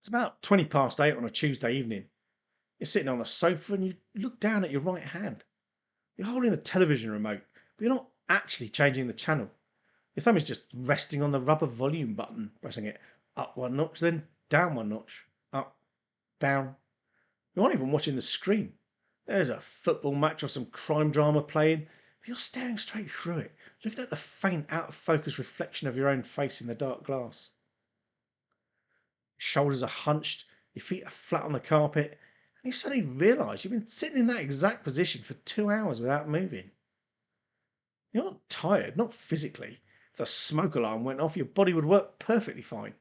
It's about 20 past 8 on a Tuesday evening. You're sitting on the sofa and you look down at your right hand. You're holding the television remote, but you're not actually changing the channel. Your thumb is just resting on the rubber volume button, pressing it up one notch, then down one notch, up, down. You aren't even watching the screen. There's a football match or some crime drama playing, but you're staring straight through it, looking at the faint, out of focus reflection of your own face in the dark glass. Your shoulders are hunched, your feet are flat on the carpet, and you suddenly realise you've been sitting in that exact position for 2 hours without moving. You're not tired, not physically. If the smoke alarm went off, your body would work perfectly fine.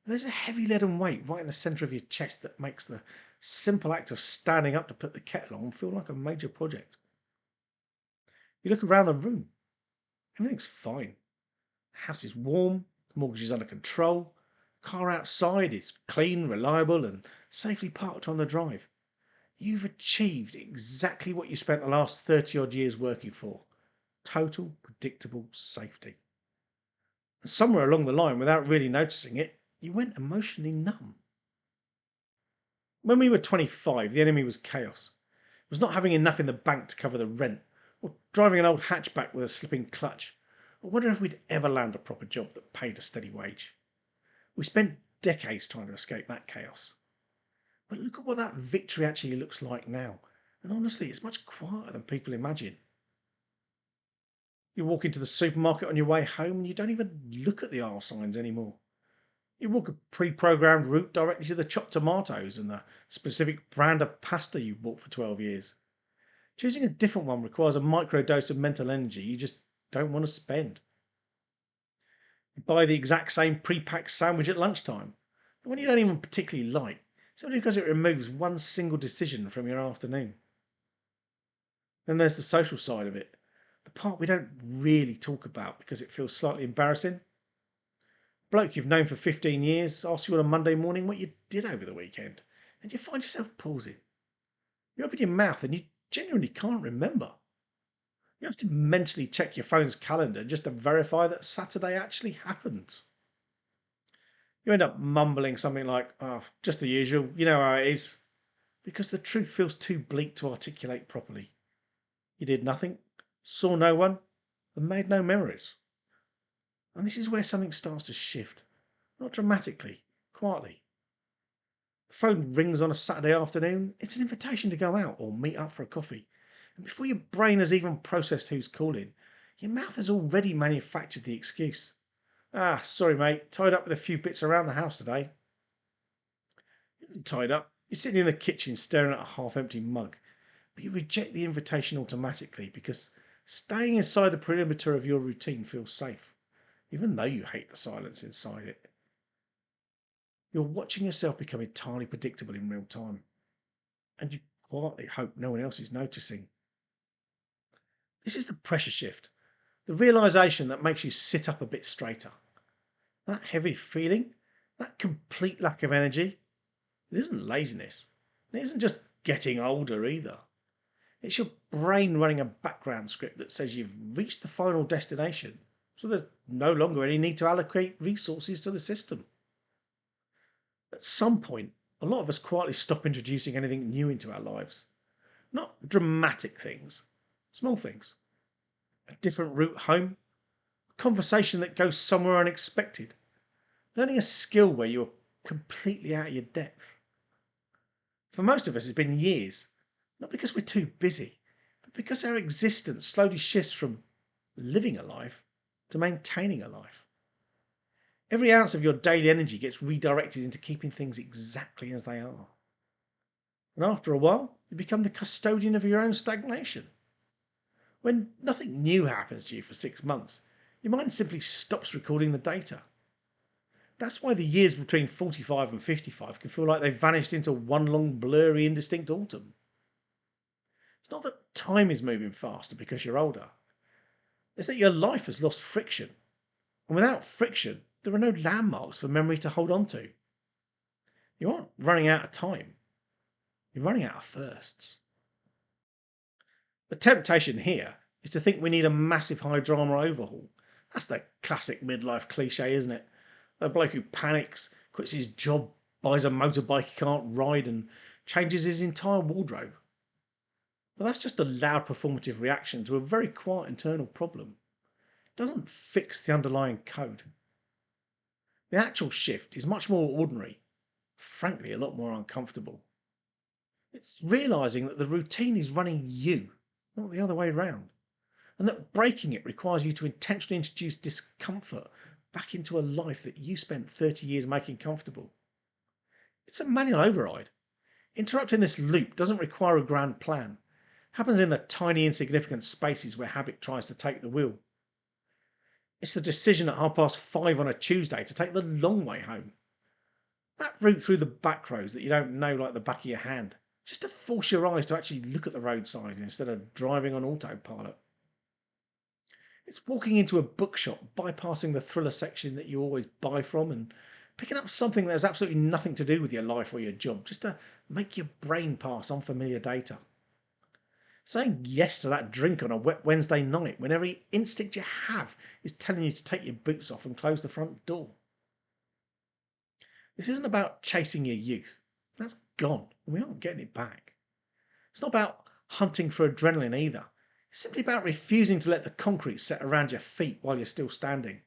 But there's a heavy leaden weight right in the centre of your chest that makes the simple act of standing up to put the kettle on feel like a major project. You look around the room. Everything's fine. The house is warm, the mortgage is under control, the car outside is clean, reliable, and safely parked on the drive. You've achieved exactly what you spent the last 30 odd years working for: total, predictable safety. And somewhere along the line, without really noticing it, you went emotionally numb. When we were 25, the enemy was chaos. It was not having enough in the bank to cover the rent, or driving an old hatchback with a slipping clutch, or wondering if we'd ever land a proper job that paid a steady wage. We spent decades trying to escape that chaos. But look at what that victory actually looks like now. And honestly, it's much quieter than people imagine. You walk into the supermarket on your way home and you don't even look at the aisle signs anymore. You walk a pre-programmed route directly to the chopped tomatoes and the specific brand of pasta you've bought for 12 years. Choosing a different one requires a micro dose of mental energy you just don't want to spend. You buy the exact same pre-packed sandwich at lunchtime, the one you don't even particularly like, simply because it removes one single decision from your afternoon. Then there's the social side of it, the part we don't really talk about because it feels slightly embarrassing. Bloke you've known for 15 years asks you on a Monday morning what you did over the weekend, and you find yourself pausing. You open your mouth and you genuinely can't remember. You have to mentally check your phone's calendar just to verify that Saturday actually happened. You end up mumbling something like, "Oh, just the usual, you know how it is," because the truth feels too bleak to articulate properly. You did nothing, saw no one, and made no memories. And this is where something starts to shift. Not dramatically, quietly. The phone rings on a Saturday afternoon. It's an invitation to go out or meet up for a coffee. And before your brain has even processed who's calling, your mouth has already manufactured the excuse. "Ah, sorry, mate. Tied up with a few bits around the house today." You're not tied up. You're sitting in the kitchen staring at a half empty mug. But you reject the invitation automatically because staying inside the perimeter of your routine feels safe, even though you hate the silence inside it. You're watching yourself become entirely predictable in real time, and you quietly hope no one else is noticing. This is the pressure shift, the realization that makes you sit up a bit straighter. That heavy feeling, that complete lack of energy, it isn't laziness. It isn't just getting older either. It's your brain running a background script that says you've reached the final destination, so there's no longer any need to allocate resources to the system. At some point, a lot of us quietly stop introducing anything new into our lives. Not dramatic things, small things. A different route home, a conversation that goes somewhere unexpected, learning a skill where you're completely out of your depth. For most of us, it's been years, not because we're too busy, but because our existence slowly shifts from living a life to maintaining a life. Every ounce of your daily energy gets redirected into keeping things exactly as they are. And after a while, you become the custodian of your own stagnation. When nothing new happens to you for 6 months, your mind simply stops recording the data. That's why the years between 45 and 55 can feel like they've vanished into one long, blurry, indistinct autumn. It's not that time is moving faster because you're older. It's that your life has lost friction. And without friction, there are no landmarks for memory to hold on to. You aren't running out of time. You're running out of firsts. The temptation here is to think we need a massive high drama overhaul. That's the classic midlife cliche, isn't it? The bloke who panics, quits his job, buys a motorbike he can't ride, and changes his entire wardrobe. But that's just a loud performative reaction to a very quiet internal problem. It doesn't fix the underlying code. The actual shift is much more ordinary, frankly, a lot more uncomfortable. It's realizing that the routine is running you, not the other way around, and that breaking it requires you to intentionally introduce discomfort back into a life that you spent 30 years making comfortable. It's a manual override. Interrupting this loop doesn't require a grand plan. It happens in the tiny, insignificant spaces where habit tries to take the wheel. It's the decision at 5:30 on a Tuesday to take the long way home. That route through the back roads that you don't know like the back of your hand. Just to force your eyes to actually look at the road signs instead of driving on autopilot. It's walking into a bookshop, bypassing the thriller section that you always buy from, and picking up something that has absolutely nothing to do with your life or your job, just to make your brain pass unfamiliar data. Saying yes to that drink on a wet Wednesday night when every instinct you have is telling you to take your boots off and close the front door. This isn't about chasing your youth. That's gone, and we aren't getting it back. It's not about hunting for adrenaline either. It's simply about refusing to let the concrete set around your feet while you're still standing.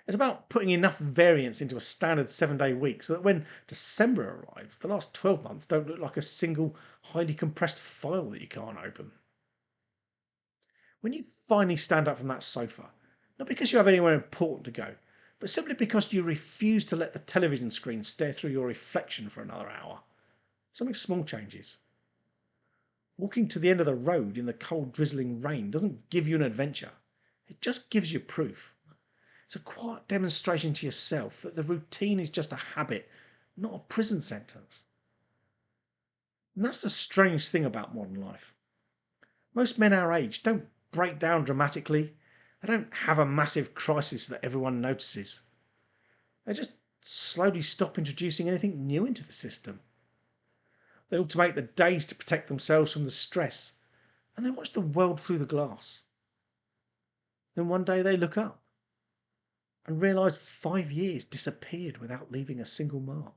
It's about putting enough variance into a standard 7-day week so that when December arrives, the last 12 months don't look like a single highly compressed file that you can't open. When you finally stand up from that sofa, not because you have anywhere important to go, but simply because you refuse to let the television screen stare through your reflection for another hour, something small changes. Walking to the end of the road in the cold, drizzling rain doesn't give you an adventure. It just gives you proof. It's a quiet demonstration to yourself that the routine is just a habit, not a prison sentence. And that's the strange thing about modern life. Most men our age don't break down dramatically. They don't have a massive crisis that everyone notices. They just slowly stop introducing anything new into the system. They automate the days to protect themselves from the stress, and they watch the world through the glass. Then one day they look up and realise 5 years disappeared without leaving a single mark.